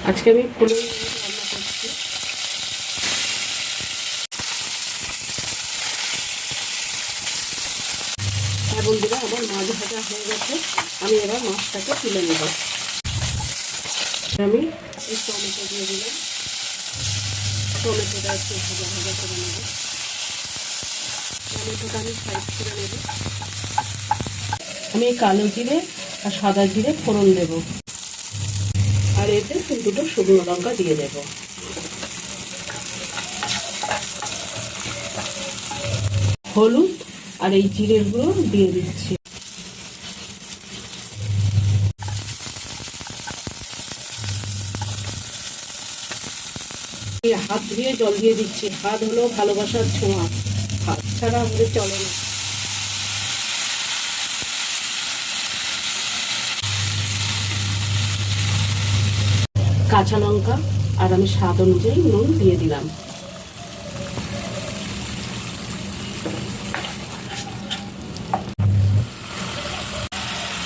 আজকে আমি ফুলের রান্না করছি। হ্যাঁ বন্ধুরা, আমার মাছ ভাজা হয়ে গেছে। আমি এবার মাছটাকে তুলে নেব। আমি এই টমেটো দিয়ে দিলাম। টমেটোটা একটু ভাজা ভাজা করে নেব। টমেটোটা আমি সাইড করে নেব। আমি কালো জিরে আর সাদা জিরে ফোড়ন দেব, আর এতে দুটো শুকনো লঙ্কা দিয়ে দেব। হলুদ আর এই জিরের গুঁড়ো দিয়ে দিচ্ছি। হাত ধুয়ে জল দিয়ে দিচ্ছি। হাত হলো ভালোবাসার ছোঁয়া, হাত ছাড়া আমাদের চলে না। কাঁচা লঙ্কা আর আমি স্বাদ অনুযায়ী নুন দিয়ে দিলাম।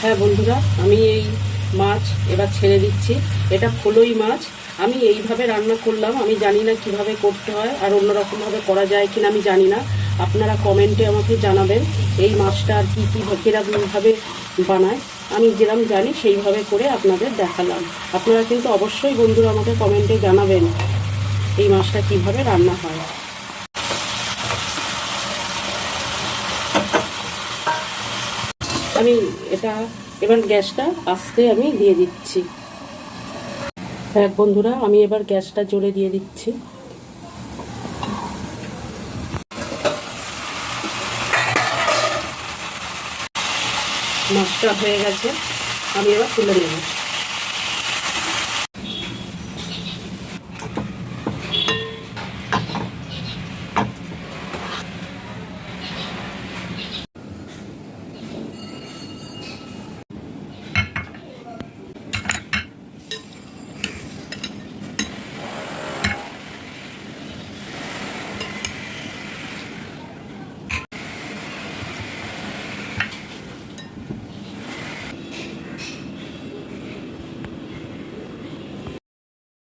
হ্যাঁ বন্ধুরা, আমি এই মাছ এবার ছেড়ে দিচ্ছি। এটা ফলই মাছ। আমি এইভাবে রান্না করলাম, আমি জানি না কিভাবে করতে হয়, আর অন্যরকমভাবে করা যায় কিনা আমি জানি না। আপনারা কমেন্টে আমাকে জানাবেন এই মাছটা আর কি কীরকমভাবে বানায়। আমি যেরকম জানি সেইভাবে করে আপনাদের দেখালাম। আপনারা কিন্তু অবশ্যই বন্ধুরা আমাকে কমেন্টে জানাবেন এই মাছটা কিভাবে রান্না হয়। আমি এটা এবার গ্যাসটা আস্তে আমি দিয়ে দিচ্ছি। হ্যাঁ বন্ধুরা, আমি এবার গ্যাসটা জোরে দিয়ে দিচ্ছি। মাছটা হয়ে গেছে, আমি এবার তুলে নেব।